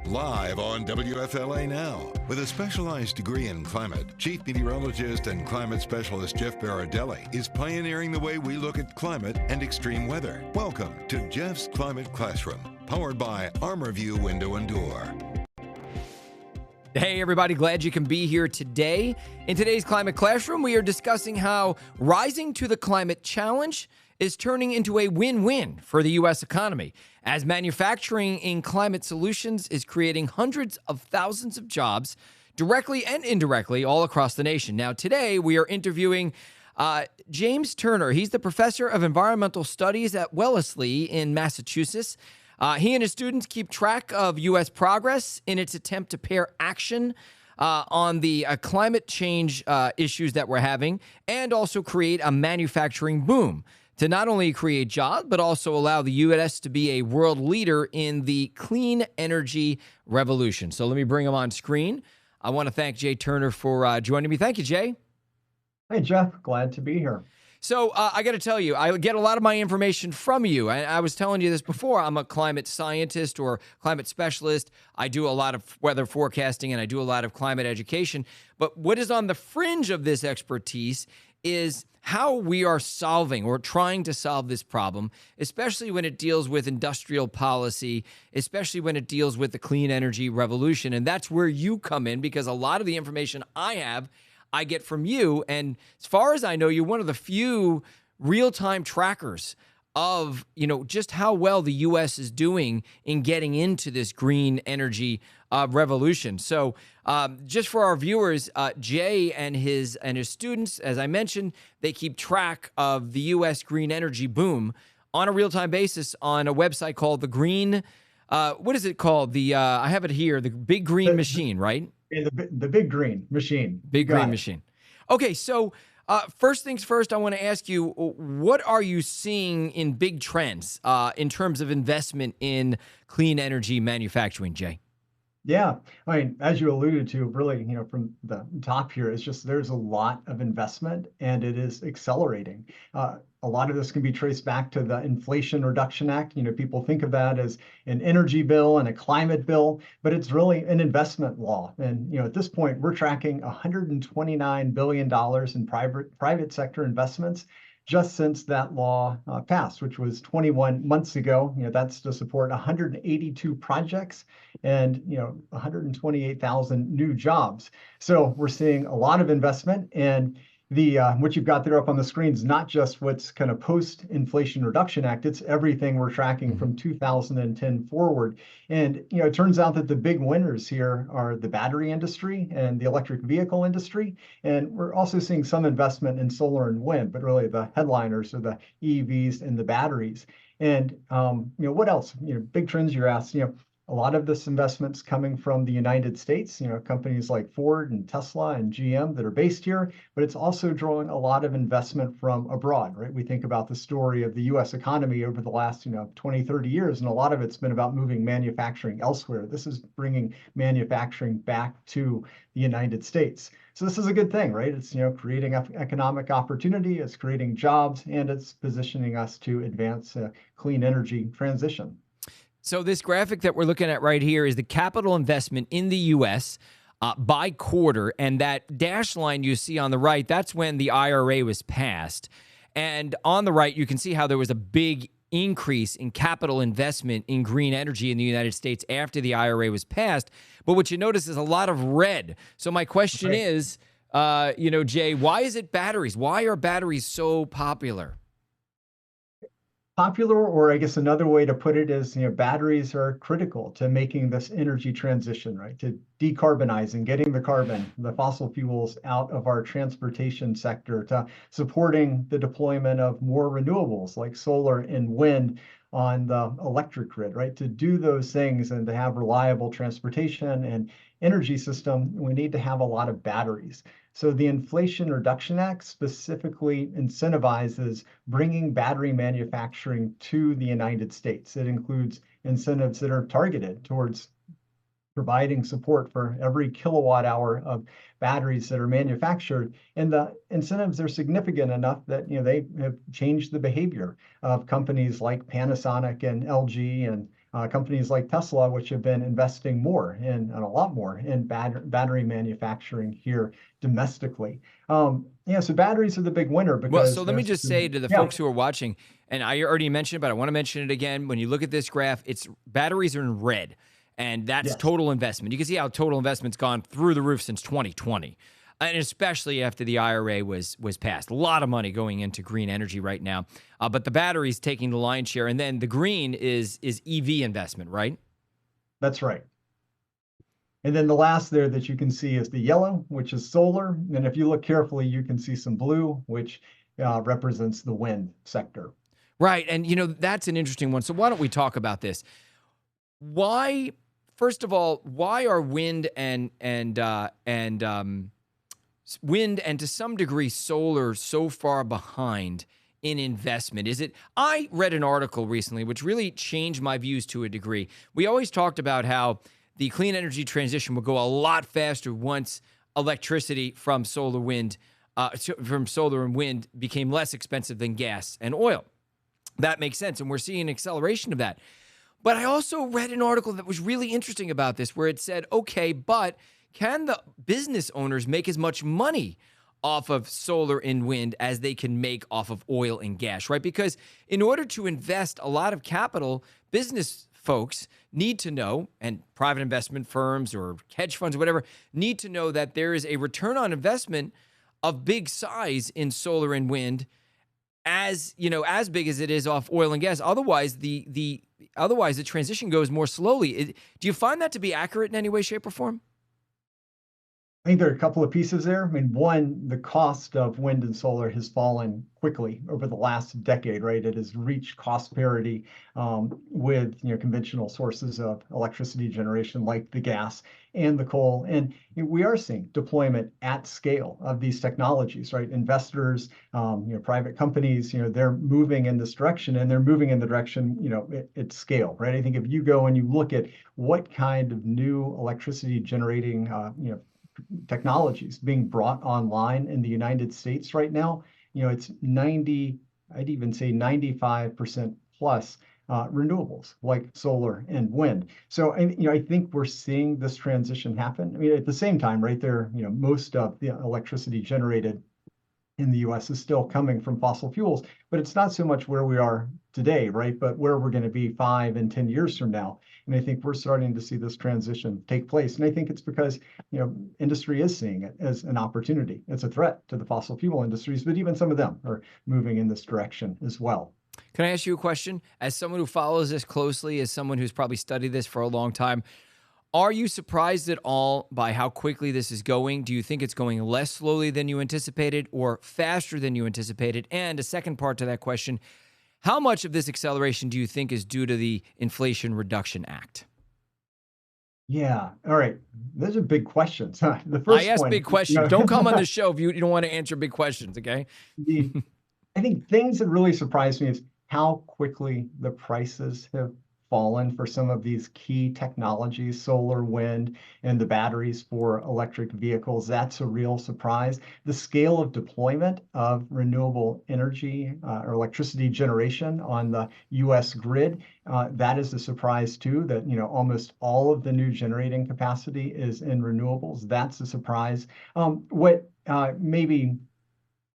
Live on WFLA Now. With a specialized degree in climate, Chief Meteorologist and Climate Specialist Jeff Baradelli is pioneering the way we look at climate and extreme weather. Welcome to Jeff's Climate Classroom, powered by ArmorView Window and Door. Hey everybody, glad you can be here today. In today's Climate Classroom, we are discussing how rising to the climate challenge is turning into a win-win for the U.S. economy, as manufacturing in climate solutions is creating hundreds of thousands of jobs directly and indirectly all across the nation. Now, today we are interviewing James Turner. He's the professor of environmental studies at Wellesley in Massachusetts. He and his students keep track of U.S. progress in its attempt to pair action on the climate change issues that we're having and also create a manufacturing boom to not only create jobs, but also allow the U.S. to be a world leader in the clean energy revolution. So let me bring him on screen. I want to thank Jay Turner for joining me. Thank you, Jay. Hey, Jeff. Glad to be here. So I got to tell you, I get a lot of my information from you. I was telling you this before. I'm a climate scientist or climate specialist. I do a lot of weather forecasting and I do a lot of climate education. But what is on the fringe of this expertise is how we are solving or trying to solve this problem, especially when it deals with industrial policy, especially when it deals with the clean energy revolution. And that's where you come in, because a lot of the information I have, I get from you. And as far as I know, you're one of the few real-time trackers of, just how well the U.S. is doing in getting into this green energy revolution. So just for our viewers, Jay and his students, as I mentioned, they keep track of the U.S. green energy boom on a real-time basis on a website called the Green, what is it called? I have it here, the Big Green Machine, right? Yeah, the Big Green Machine. Big Green Machine. Okay, so first things first, I want to ask you, what are you seeing in big trends in terms of investment in clean energy manufacturing, Jay? Yeah, I mean, as you alluded to, really, from the top here, it's just there's a lot of investment and it is accelerating. A lot of this can be traced back to the Inflation Reduction Act. People think of that as an energy bill and a climate bill, but it's really an investment law. And, at this point, we're tracking $129 billion in private sector investments just since that law passed, which was 21 months ago. That's to support 182 projects and 128,000 new jobs. So we're seeing a lot of investment, and the what you've got there up on the screen is not just what's kind of post-Inflation Reduction Act. It's everything we're tracking from 2010 forward. And it turns out that the big winners here are the battery industry and the electric vehicle industry. And we're also seeing some investment in solar and wind, but really the headliners are the EVs and the batteries. And what else? Big trends you're asked. A lot of this investment's coming from the United States, companies like Ford and Tesla and GM that are based here, but it's also drawing a lot of investment from abroad, right? We think about the story of the US economy over the last, 20, 30 years, and a lot of it's been about moving manufacturing elsewhere. This is bringing manufacturing back to the United States. So this is a good thing, right? It's, creating economic opportunity, it's creating jobs, and it's positioning us to advance a clean energy transition. So this graphic that we're looking at right here is the capital investment in the U.S. By quarter, and that dash line you see on the right, that's when the IRA was passed. And on the right, you can see how there was a big increase in capital investment in green energy in the United States after the IRA was passed. But what you notice is a lot of red. So my question is, Jay, why is it batteries? Why are batteries so popular? Popular, or I guess another way to put it is, batteries are critical to making this energy transition, right? To decarbonizing, getting the fossil fuels out of our transportation sector, to supporting the deployment of more renewables like solar and wind on the electric grid, right? To do those things and to have reliable transportation and energy system, we need to have a lot of batteries. So the Inflation Reduction Act specifically incentivizes bringing battery manufacturing to the United States. It includes incentives that are targeted towards providing support for every kilowatt hour of batteries that are manufactured. And the incentives are significant enough that they have changed the behavior of companies like Panasonic and LG and companies like Tesla, which have been investing more in, and a lot more in battery manufacturing here domestically. Yeah, so batteries are the big winner Well, so because let me there's, just say to the yeah, folks who are watching, and I already mentioned it, but I want to mention it again. When you look at this graph, it's batteries are in red, and that's yes. total investment. You can see how total investment's gone through the roof since 2020, and especially after the IRA was passed. A lot of money going into green energy right now, but the batteries taking the lion's share, and then the green is EV investment, right? That's right. And then the last there that you can see is the yellow, which is solar. And if you look carefully, you can see some blue, which represents the wind sector. Right, and that's an interesting one. So why don't we talk about this? Why, first of all, why are wind and wind and to some degree solar so far behind in investment? Is it, I read an article recently which really changed my views to a degree. We always talked about how the clean energy transition would go a lot faster once electricity from solar and wind became less expensive than gas and oil. That makes sense, and we're seeing an acceleration of that. But I also read an article that was really interesting about this, where it said, okay, but can the business owners make as much money off of solar and wind as they can make off of oil and gas, right? Because in order to invest a lot of capital, business folks need to know, and private investment firms or hedge funds or whatever, need to know that there is a return on investment of big size in solar and wind, as big as it is off oil and gas. Otherwise, the transition goes more slowly. Do you find that to be accurate in any way, shape, or form? I think there are a couple of pieces there. I mean, one, the cost of wind and solar has fallen quickly over the last decade, right? It has reached cost parity with conventional sources of electricity generation like the gas and the coal. And we are seeing deployment at scale of these technologies, right? Investors, private companies, they're moving in this direction, and they're moving in the direction, at scale, right? I think if you go and you look at what kind of new electricity generating, technologies being brought online in the United States right now, it's 90, I'd even say 95% plus renewables like solar and wind. So, I think we're seeing this transition happen. I mean, at the same time, right there, most of the electricity generated in the US is still coming from fossil fuels, but it's not so much where we are today, right? But where we're going to be 5 and 10 years from now. And I think we're starting to see this transition take place. And I think it's because, industry is seeing it as an opportunity. It's a threat to the fossil fuel industries, but even some of them are moving in this direction as well. Can I ask you a question? As someone who follows this closely, as someone who's probably studied this for a long time, are you surprised at all by how quickly this is going? Do you think it's going less slowly than you anticipated or faster than you anticipated? And a second part to that question, how much of this acceleration do you think is due to the Inflation Reduction Act? Yeah. All right. Those are big questions. The first I ask one, big questions. Don't come on the show if you don't want to answer big questions, okay? I think things that really surprised me is how quickly the prices have fallen for some of these key technologies, solar, wind, and the batteries for electric vehicles. That's a real surprise. The scale of deployment of renewable energy or electricity generation on the US grid, that is a surprise too, that almost all of the new generating capacity is in renewables. That's a surprise. What maybe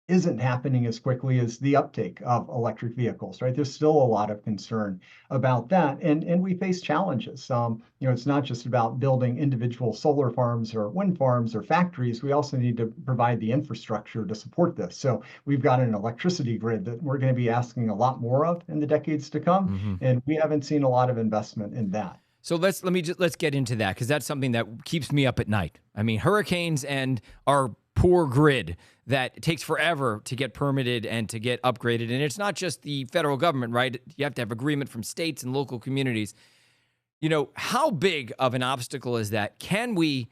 isn't happening as quickly as the uptake of electric vehicles, right? There's still a lot of concern about that. And we face challenges. It's not just about building individual solar farms or wind farms or factories. We also need to provide the infrastructure to support this. So we've got an electricity grid that we're going to be asking a lot more of in the decades to come. Mm-hmm. And we haven't seen a lot of investment in that. So let's get into that, because that's something that keeps me up at night. I mean, hurricanes and our poor grid that takes forever to get permitted and to get upgraded. And it's not just the federal government, right? You have to have agreement from states and local communities. How big of an obstacle is that? Can we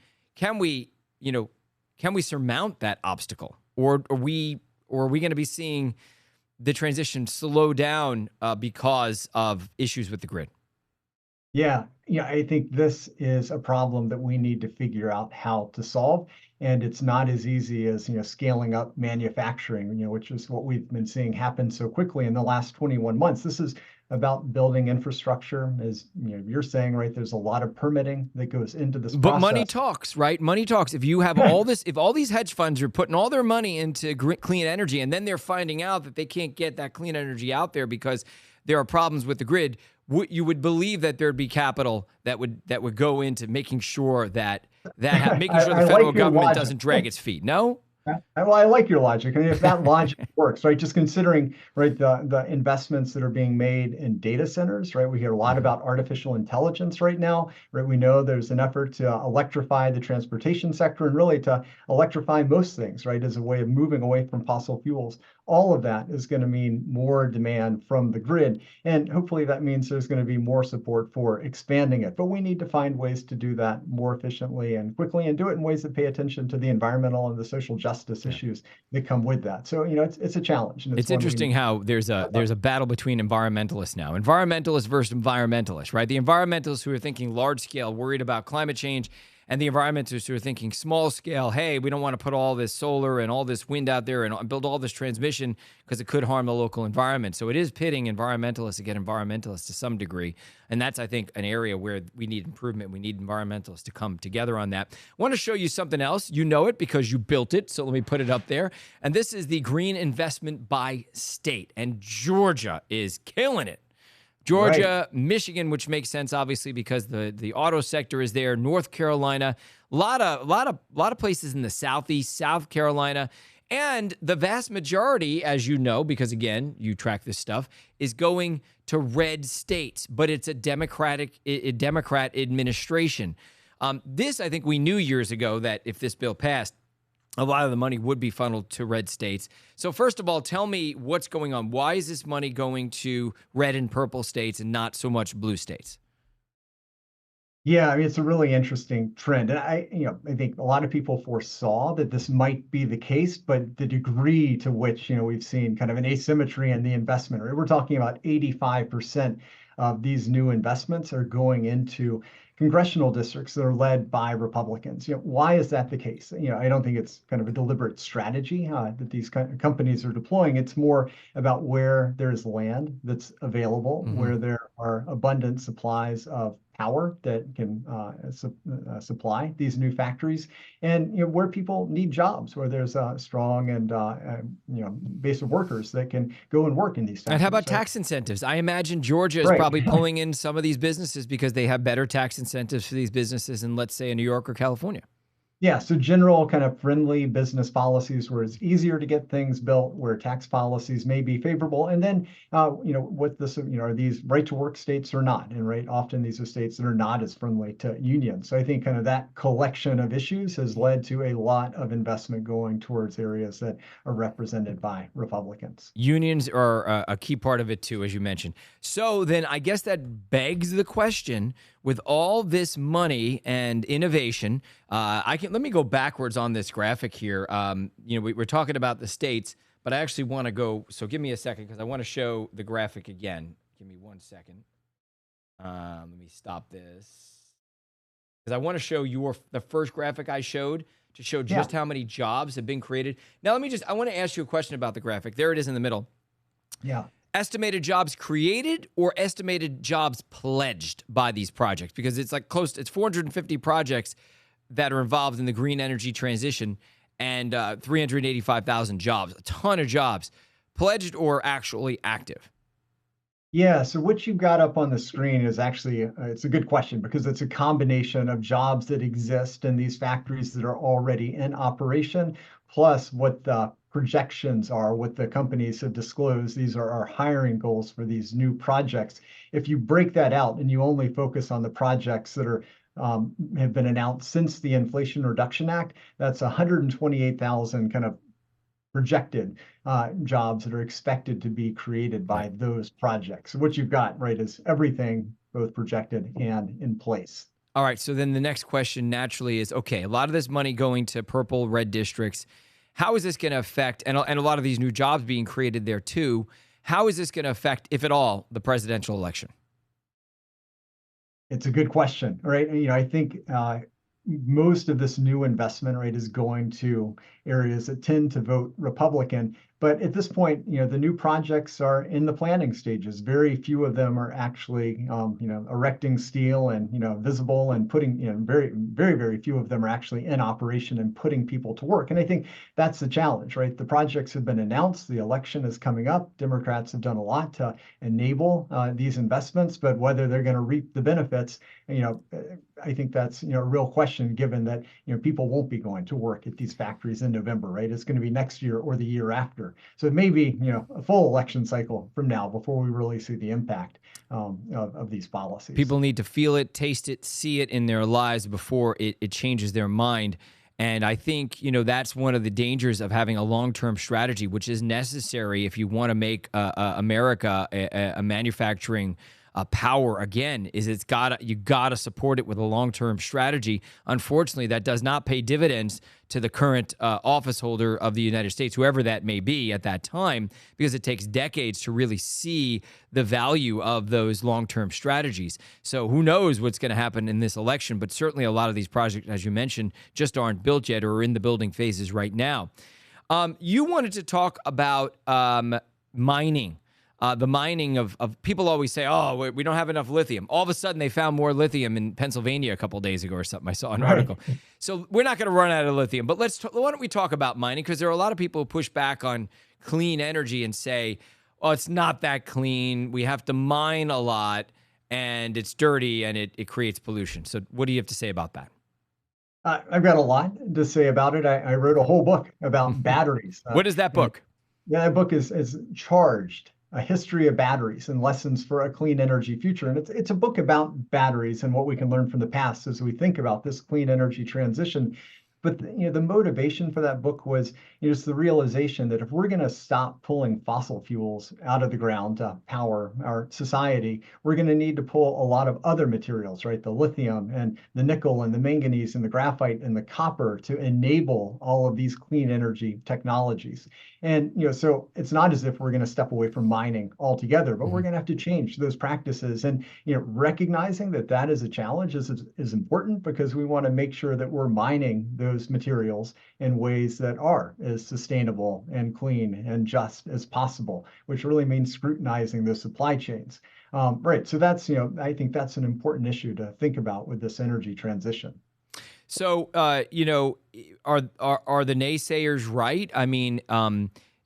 surmount that obstacle? Or are we going to be seeing the transition slow down because of issues with the grid? Yeah, I think this is a problem that we need to figure out how to solve. And it's not as easy as, scaling up manufacturing, which is what we've been seeing happen so quickly in the last 21 months. This is about building infrastructure. As you're saying, right, there's a lot of permitting that goes into this But process. money talks, right? Money talks. If you have all this, if all these hedge funds are putting all their money into clean energy, and then they're finding out that they can't get that clean energy out there because there are problems with the grid, you would believe that there'd be capital that would go into making sure that making sure the federal government doesn't drag its feet. No? Well, I like your logic. I mean, if that logic works, right? Just considering, right, the investments that are being made in data centers, right? We hear a lot about artificial intelligence right now, right? We know there's an effort to electrify the transportation sector and really to electrify most things, right, as a way of moving away from fossil fuels. All of that is going to mean more demand from the grid. And hopefully that means there's going to be more support for expanding it. But we need to find ways to do that more efficiently and quickly, and do it in ways that pay attention to the environmental and the social justice issues that come with that. So, it's a challenge. And it's interesting how there's a battle between environmentalists now. Environmentalists versus environmentalists, right? The environmentalists who are thinking large scale, worried about climate change, and the environmentalists who are thinking small scale, hey, we don't want to put all this solar and all this wind out there and build all this transmission because it could harm the local environment. So it is pitting environmentalists against environmentalists to some degree. And that's, I think, an area where we need improvement. We need environmentalists to come together on that. I want to show you something else. You know it because you built it. So let me put it up there. And this is the green investment by state. And Georgia is killing it. Georgia, right. Michigan, which makes sense, obviously, because the auto sector is there. North Carolina, a lot of places in the Southeast, South Carolina, and the vast majority, as you know, because again, you track this stuff, is going to red states, but it's a Democrat administration. This, I think, we knew years ago that if this bill passed, a lot of the money would be funneled to red states. So first of all, tell me what's going on. Why is this money going to red and purple states and not so much blue states? Yeah, I mean, it's a really interesting trend. And I think a lot of people foresaw that this might be the case, but the degree to which, we've seen kind of an asymmetry in the investment, right? We're talking about 85% of these new investments are going into congressional districts that are led by Republicans. Why is that the case? I don't think it's kind of a deliberate strategy that these companies are deploying. It's more about where there's land that's available, where there are abundant supplies of power that can supply these new factories, and where people need jobs, where there's a strong and base of workers that can go and work in these factories. And how about tax incentives? I imagine Georgia is probably pulling in some of these businesses because they have better tax incentives for these businesses than, let's say, in New York or California. Yeah, so general kind of friendly business policies where it's easier to get things built, where tax policies may be favorable. And then, what this, are these right to work states or not? And right, often these are states that are not as friendly to unions. So I think kind of that collection of issues has led to a lot of investment going towards areas that are represented by Republicans. Unions are a key part of it too, as you mentioned. So then I guess that begs the question, with all this money and innovation, let me go backwards on this graphic here. We're talking about the states, but I actually want to go. So give me a second because I want to show the graphic again. Give me 1 second. Let me stop this because I want to show the first graphic I showed to show just how many jobs have been created. Now I want to ask you a question about the graphic. There it is in the middle. Yeah. Estimated jobs created or estimated jobs pledged by these projects? Because it's like it's 450 projects that are involved in the green energy transition and 385,000 jobs, a ton of jobs, pledged or actually active. Yeah, so what you've got up on the screen is actually, it's a good question because it's a combination of jobs that exist in these factories that are already in operation, plus what the projections are, what the companies have disclosed. These are our hiring goals for these new projects. If you break that out and you only focus on the projects that are have been announced since the Inflation Reduction Act, that's 128,000 kind of projected jobs that are expected to be created by those projects. So what you've got, right, is everything both projected and in place. All right. So then the next question naturally is, okay, a lot of this money going to purple, red districts. How is this going to affect, and a lot of these new jobs being created there too, how is this going to affect, if at all, the presidential election? It's a good question, right? I think most of this new investment, right, is going to areas that tend to vote Republican. But at this point, the new projects are in the planning stages. Very few of them are actually, erecting steel and, visible and putting, very, very, very few of them are actually in operation and putting people to work. And I think that's the challenge, right? The projects have been announced. The election is coming up. Democrats have done a lot to enable these investments, but whether they're going to reap the benefits, I think that's, a real question, given that, people won't be going to work at these factories in November, right? It's going to be next year or the year after. So it may be, a full election cycle from now before we really see the impact of these policies. People need to feel it, taste it, see it in their lives before it changes their mind. And I think, that's one of the dangers of having a long-term strategy, which is necessary if you want to make America a manufacturing power again. Is you gotta support it with a long-term strategy. Unfortunately, that does not pay dividends to the current office holder of the United States, whoever that may be at that time, because it takes decades to really see the value of those long-term strategies. So who knows what's going to happen in this election, but certainly a lot of these projects, as you mentioned, just aren't built yet or are in the building phases right now. You wanted to talk about mining. The mining of people always say, oh, we don't have enough lithium. All of a sudden, they found more lithium in Pennsylvania a couple of days ago or something. I saw an article. So we're not going to run out of lithium. But why don't we talk about mining? Because there are a lot of people who push back on clean energy and say, oh, it's not that clean. We have to mine a lot, and it's dirty, and it creates pollution. So what do you have to say about that? I've got a lot to say about it. I wrote a whole book about batteries. What is that book? Yeah, that book is Charged: A History of Batteries and Lessons for a Clean Energy Future. And it's a book about batteries and what we can learn from the past as we think about this clean energy transition. But the motivation for that book was just the realization that if we're going to stop pulling fossil fuels out of the ground to power our society, we're going to need to pull a lot of other materials, right? The lithium and the nickel and the manganese and the graphite and the copper to enable all of these clean energy technologies. And so it's not as if we're going to step away from mining altogether, but we're going to have to change those practices. And recognizing that that is a challenge is important, because we want to make sure that we're mining those materials in ways that are as sustainable and clean and just as possible, which really means scrutinizing the supply chains. Right. So that's, I think that's an important issue to think about with this energy transition. So, are the naysayers right? I mean,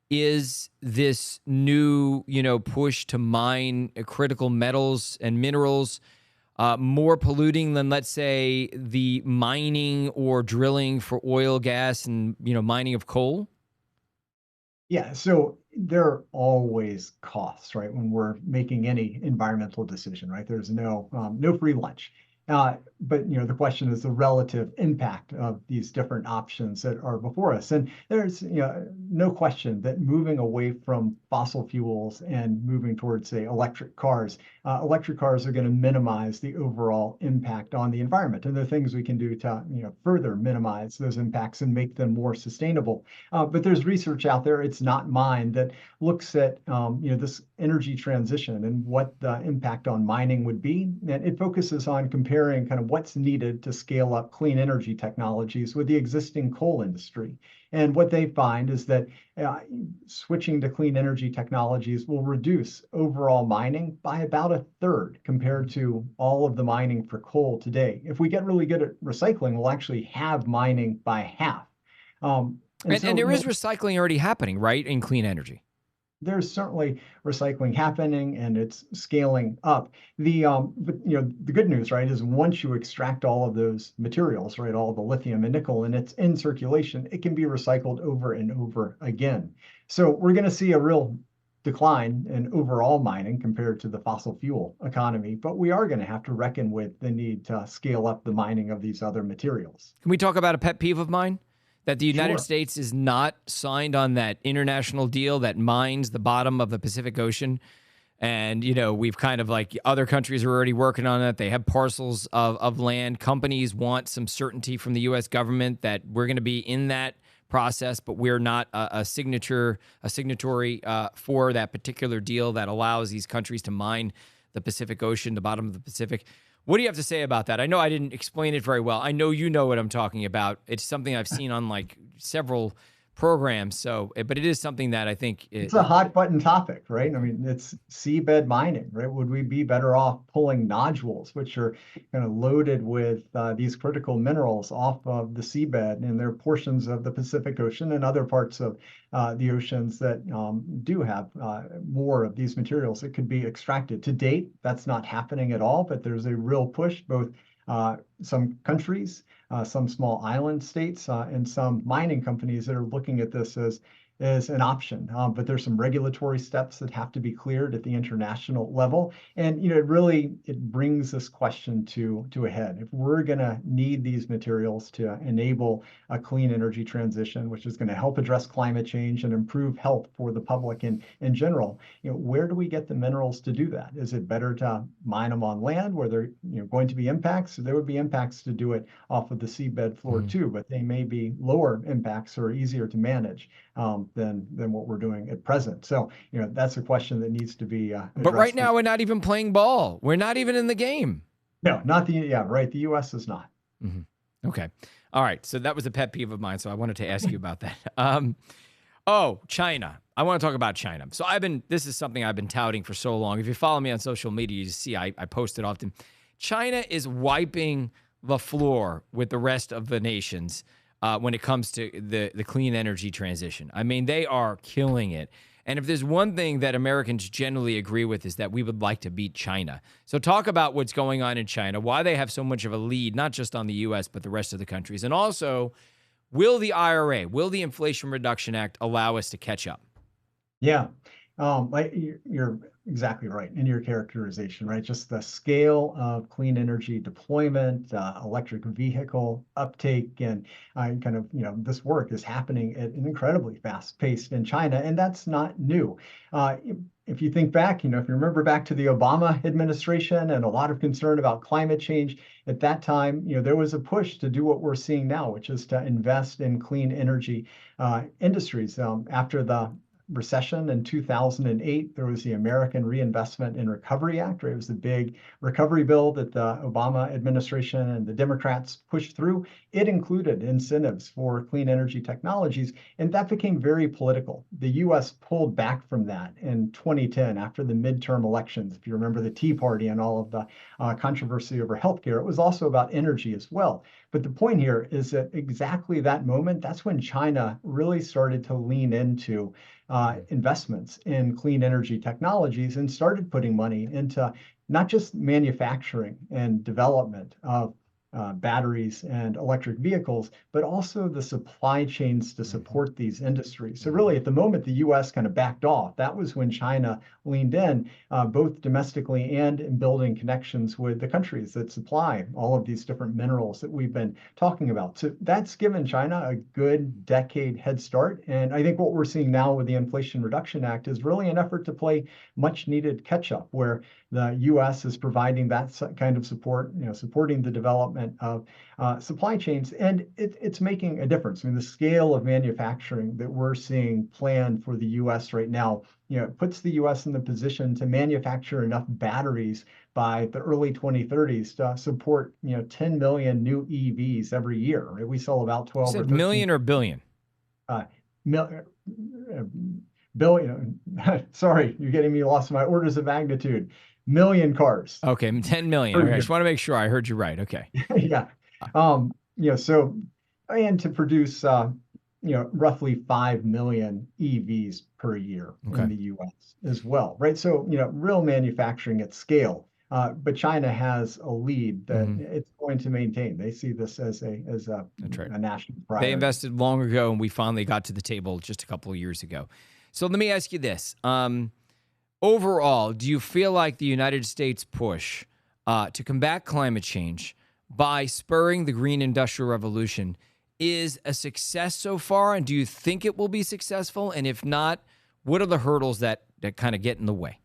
is this new, push to mine critical metals and minerals more polluting than, let's say, the mining or drilling for oil, gas, and, mining of coal? Yeah, so there are always costs, right, when we're making any environmental decision, right? There's no free lunch. But the question is the relative impact of these different options that are before us. And there's no question that moving away from fossil fuels and moving towards, say, electric cars are going to minimize the overall impact on the environment. And there are things we can do to further minimize those impacts and make them more sustainable. But there's research out there, it's not mine, that looks at this energy transition and what the impact on mining would be. And it focuses on comparing kind of what's needed to scale up clean energy technologies with the existing coal industry. And what they find is that switching to clean energy technologies will reduce overall mining by about a third compared to all of the mining for coal today. If we get really good at recycling, we'll actually have mining by half. And there is recycling already happening, right, in clean energy? There's certainly recycling happening, and it's scaling up. But the good news, right, is once you extract all of those materials, right, all the lithium and nickel, and it's in circulation, it can be recycled over and over again. So we're going to see a real decline in overall mining compared to the fossil fuel economy, but we are going to have to reckon with the need to scale up the mining of these other materials. Can we talk about a pet peeve of mine? That the United Sure. States is not signed on that international deal that mines the bottom of the Pacific Ocean. And, we've kind of other countries are already working on it. They have parcels of land. Companies want some certainty from the U.S. government that we're going to be in that process, but we're not a signatory for that particular deal that allows these countries to mine the Pacific Ocean, the bottom of the Pacific. What do you have to say about that? I know I didn't explain it very well. I know you know what I'm talking about. It's something I've seen on several programs. So, but it is something that I think It's a hot button topic, right? I mean, it's seabed mining, right? Would we be better off pulling nodules, which are kind of loaded with these critical minerals off of the seabed, and there are portions of the Pacific Ocean and other parts of the oceans that do have more of these materials that could be extracted. To date, that's not happening at all, but there's a real push, both some countries, some small island states, and some mining companies that are looking at this as an option. But there's some regulatory steps that have to be cleared at the international level. And it brings this question to a head. If we're going to need these materials to enable a clean energy transition, which is going to help address climate change and improve health for the public in general, where do we get the minerals to do that? Is it better to mine them on land where there going to be impacts? So there would be impacts to do it off of the seabed floor too, but they may be lower impacts or easier to manage than what we're doing at present. So, that's a question that needs to be addressed. But right now, we're not even playing ball. We're not even in the game. No, right. The U.S. is not. Mm-hmm. Okay. All right. So that was a pet peeve of mine. So I wanted to ask you about that. China. I want to talk about China. So this is something I've been touting for so long. If you follow me on social media, you see I post it often. China is wiping the floor with the rest of the nations when it comes to the clean energy transition. I mean, they are killing it. And if there's one thing that Americans generally agree with is that we would like to beat China. So talk about what's going on in China, why they have so much of a lead, not just on the U.S., but the rest of the countries. And also, will the IRA, will the Inflation Reduction Act allow us to catch up? Yeah, you're exactly right in your characterization, right? Just the scale of clean energy deployment, electric vehicle uptake, and this work is happening at an incredibly fast pace in China, and that's not new. If you think back, if you remember back to the Obama administration and a lot of concern about climate change, at that time, there was a push to do what we're seeing now, which is to invest in clean energy industries. After the recession in 2008, there was the American Reinvestment and Recovery Act, right? It was the big recovery bill that the Obama administration and the Democrats pushed through. It included incentives for clean energy technologies, and that became very political. The U.S. pulled back from that in 2010 after the midterm elections. If you remember the Tea Party and all of the controversy over healthcare, it was also about energy as well. But the point here is that exactly that moment, that's when China really started to lean into investments in clean energy technologies and started putting money into not just manufacturing and development of batteries and electric vehicles, but also the supply chains to support these industries. So really, at the moment, the U.S. kind of backed off. That was when China leaned in, both domestically and in building connections with the countries that supply all of these different minerals that we've been talking about. So that's given China a good decade head start. And I think what we're seeing now with the Inflation Reduction Act is really an effort to play much needed catch up, where the U.S. is providing that kind of support, supporting the development of supply chains, and it's making a difference. I mean, the scale of manufacturing that we're seeing planned for the U.S. right now, it puts the U.S. in the position to manufacture enough batteries by the early 2030s to support 10 million new EVs every year. Right? We sell about 12 or 13 million or billion. Billion. Sorry, you're getting me lost in my orders of magnitude. Million cars. Okay, 10 million. Okay, I just want to make sure I heard you right. Okay. Yeah. So, and to produce, roughly 5 million EVs per year in the U.S. as well, right? So, real manufacturing at scale. But China has a lead that it's going to maintain. They see this as a national priority. They invested long ago, and we finally got to the table just a couple of years ago. So let me ask you this. Overall, do you feel like the United States push to combat climate change by spurring the green industrial revolution is a success so far? And do you think it will be successful? And if not, what are the hurdles that kind of get in the way?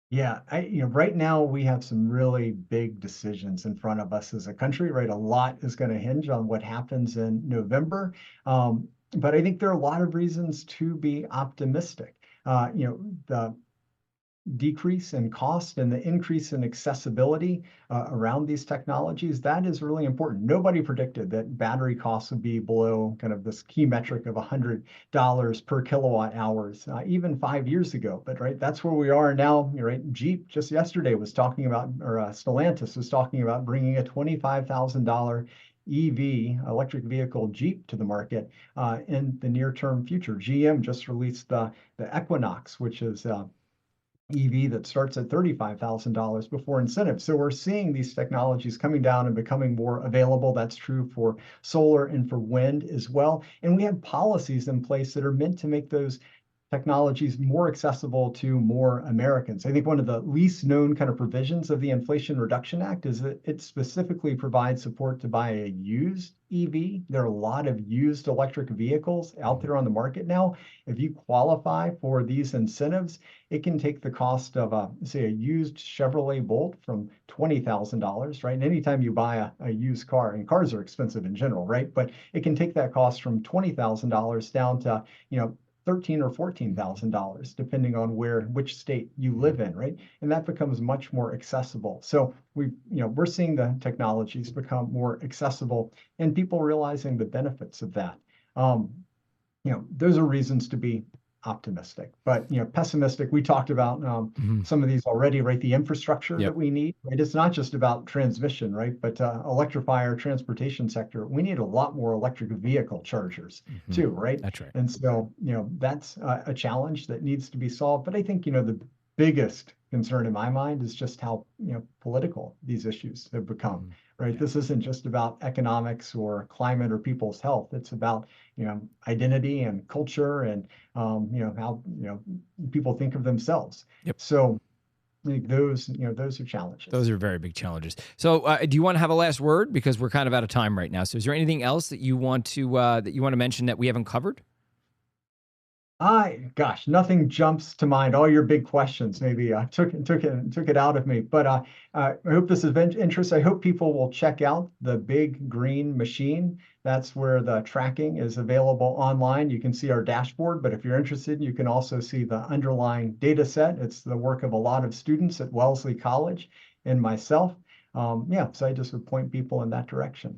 Yeah, right now we have some really big decisions in front of us as a country, right? A lot is going to hinge on what happens in November. But I think there are a lot of reasons to be optimistic. The decrease in cost and the increase in accessibility around these technologies, that is really important. Nobody predicted that battery costs would be below kind of this key metric of $100 per kilowatt hours, even 5 years ago. But right, that's where we are now. Right, Jeep just yesterday was talking about, or Stellantis was talking about bringing a $25,000 EV, electric vehicle Jeep, to the market in the near-term future. GM just released the Equinox, which is EV that starts at $35,000 before incentives. So we're seeing these technologies coming down and becoming more available. That's true for solar and for wind as well. And we have policies in place that are meant to make those technologies more accessible to more Americans. I think one of the least known kind of provisions of the Inflation Reduction Act is that it specifically provides support to buy a used EV. There are a lot of used electric vehicles out there on the market now. If you qualify for these incentives, it can take the cost of say a used Chevrolet Bolt from $20,000, right? And anytime you buy a used car, and cars are expensive in general, right? But it can take that cost from $20,000 down to, $13,000 or $14,000, depending on which state you live in, right? And that becomes much more accessible. So we're seeing the technologies become more accessible, and people realizing the benefits of that. Those are reasons to be optimistic, but pessimistic. We talked about some of these already, right? The infrastructure that we need, right? It's not just about transmission, right? But electrify our transportation sector. We need a lot more electric vehicle chargers too, right? That's right. And so that's a challenge that needs to be solved. But I think the biggest concern in my mind is just how political these issues have become. Right. This isn't just about economics or climate or people's health. It's about, identity and culture and, how, people think of themselves. So I think those are challenges. Those are very big challenges. So do you want to have a last word? Because we're kind of out of time right now. So is there anything else that you want to mention that we haven't covered? Gosh, nothing jumps to mind. All your big questions maybe took it out of me. But I hope this is of interest. I hope people will check out the Big Green Machine. That's where the tracking is available online. You can see our dashboard, but if you're interested, you can also see the underlying data set. It's the work of a lot of students at Wellesley College and myself. So I just would point people in that direction.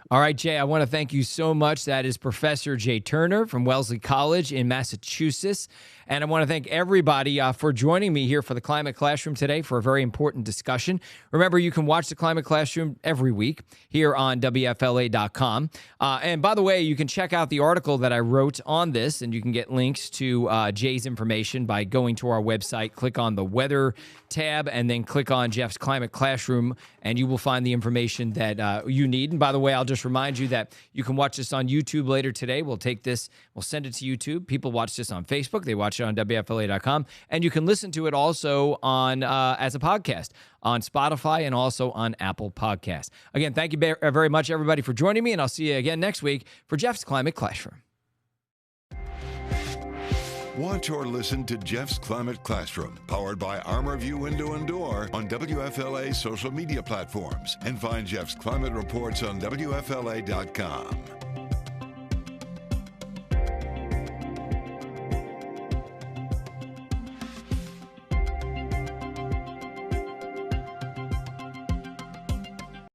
All right, Jay, I want to thank you so much. That is Professor Jay Turner from Wellesley College in Massachusetts. And I want to thank everybody for joining me here for the Climate Classroom today for a very important discussion. Remember, you can watch the Climate Classroom every week here on WFLA.com. And by the way, you can check out the article that I wrote on this, and you can get links to Jay's information by going to our website, click on the weather tab, and then click on Jeff's Climate Classroom, and you will find the information that you need. And by the way, I'll just remind you that you can watch this on YouTube later today. We'll take this, we'll send it to YouTube. People watch this on Facebook. They watch it on WFLA.com. And you can listen to it also on as a podcast on Spotify and also on Apple Podcasts. Again, thank you very much, everybody, for joining me, and I'll see you again next week for Jeff's Climate Classroom. Watch or listen to Jeff's Climate Classroom, powered by ArmorView Window and Door on WFLA social media platforms, and find Jeff's climate reports on WFLA.com.